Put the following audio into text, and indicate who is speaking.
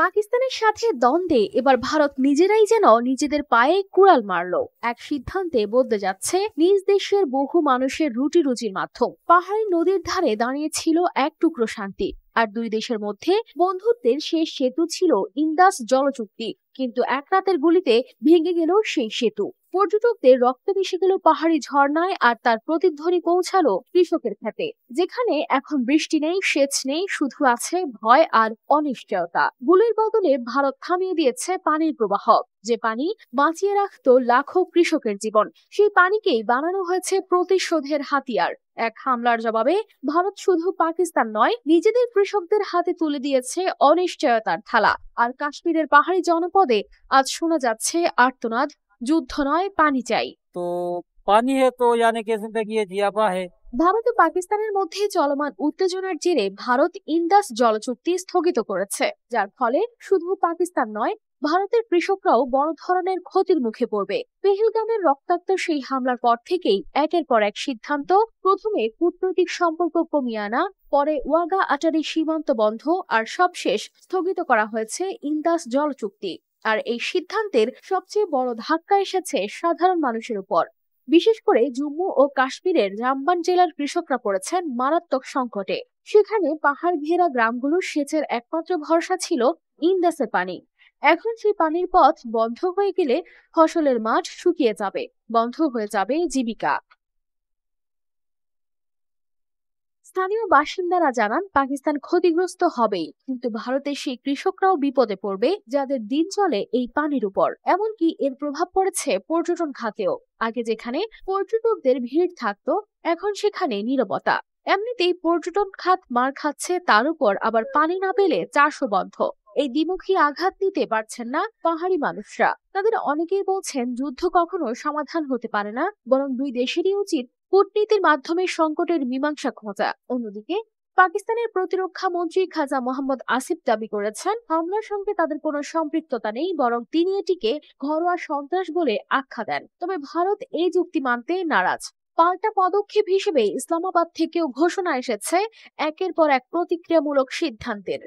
Speaker 1: পাকিস্তানের সাথে দ্বন্দ্বে এবার ভারত নিজেরাই যেন নিজেদের পায়ে কুড়াল মারলো। এক সিদ্ধান্তে বদলে যাচ্ছে নিজ দেশের বহু মানুষের রুটি রুজির মাধ্যম। পাহাড়ি নদীর ধারে দাঁড়িয়েছিল এক টুকরো শান্তি, আর দুই দেশের মধ্যে বন্ধুত্বের শেষ সেতু ছিল ইন্দাস জলচুক্তি। কিন্তু এক রাতের গুলিতে ভেঙে গেল সেই সেতু। পর্যটকদের রক্ত মিশে গেল পাহাড়ি ঝর্ণায়, আর তার প্রতিধ্বনি পৌঁছালো কৃষকের খেতে, যেখানে এখন বৃষ্টি নেই, সেচ নেই, শুধু আছে ভয় আর অনিশ্চয়তা। গুলির বদলে ভারত থামিয়ে দিয়েছে পানির প্রবাহ, যে পানি বাঁচিয়ে রাখতো লাখো কৃষকের জীবন। সেই পানিকেই বানানো হয়েছে প্রতিশোধের হাতিয়ার। এক হামলার জবাবে ভারত শুধু পাকিস্তান নয়, নিজেদের কৃষকদের হাতে তুলে দিয়েছে অনিশ্চয়তার থালা। আর কাশ্মীরের পাহাড়ি জনপদে আজ শোনা যাচ্ছে আর্তনাদ, যুদ্ধ নয়, পানি চাই।
Speaker 2: तो पानी है तो यानी कि जिंदगी है, जियापा है।
Speaker 1: ভারত ও পাকিস্তানের মধ্যে চলমান উত্তেজনার জেরে ভারত ইন্দাস জলচুক্তি স্থগিত করেছে, যার ফলে শুধু পাকিস্তান নয়, ভারতের কৃষকরাও বড় ধরনের ক্ষতির মুখে পড়বে। পেহেলগামের রক্তাক্ত সেই হামলার পর থেকেই একের পর এক সিদ্ধান্ত, প্রথমে কূটনৈতিক সম্পর্ক কমিয়ে আনা, পরে ওয়াগা আটারি সীমান্ত বন্ধ, আর সবশেষ স্থগিত করা হয়েছে ইন্দাস জলচুক্তি। আর এই সিদ্ধান্তের সবচেয়ে বড় ধাক্কা এসেছে সাধারণ মানুষের উপর। বিশেষ করে জম্মু ও কাশ্মীরের রামবান জেলার কৃষকরা পড়েছেন মারাত্মক সংকটে। সেখানে পাহাড় ঘেরা গ্রামগুলোর সেচের একমাত্র ভরসা ছিল ইন্দাসের পানি। এখন সেই পানির পথ বন্ধ হয়ে গেলে ফসলের মাঠ শুকিয়ে যাবে, বন্ধ হয়ে যাবে জীবিকা। স্থানীয় বাসিন্দারা জানান, পাকিস্তান ক্ষতিগ্রস্ত হবেই, কিন্তু ভারতের সেই কৃষকরাও বিপদে পড়বে, যাদের দিন চলে এই পানির উপর। এমনকি এর প্রভাব পড়েছে পর্যটন খাতেও। আগে যেখানে পর্যটকদের ভিড় থাকতো, এখন সেখানে নীরবতা। এমনিতেই পর্যটন খাত মার খাচ্ছে, তার উপর আবার পানি না পেলে চাষও বন্ধ। এই দ্বিমুখী আঘাত নিতে পারছেন না পাহাড়ি মানুষরা। তাদের অনেকেই বলছেন, যুদ্ধ কখনো সমাধান হতে পারে না, বরং দুই দেশেরই উচিত কূটনীতির মাধ্যমে সংকটের মীমাংসা খোঁজা। অন্যদিকে পাকিস্তানের প্রতিরক্ষা মন্ত্রী খাজা মোহাম্মদ আসিফ দাবি করেছেন, হামলার সঙ্গে তাদের কোনো সম্পৃক্ততা নেই, বরং তিনি এটিকে ঘরোয়া সন্ত্রাস বলে আখ্যা দেন। তবে ভারত এই যুক্তি মানতে নারাজ। পাল্টা পদক্ষেপ হিসেবে ইসলামাবাদ থেকেও ঘোষণা এসেছে একের পর এক প্রতিক্রিয়ামূলক সিদ্ধান্তের।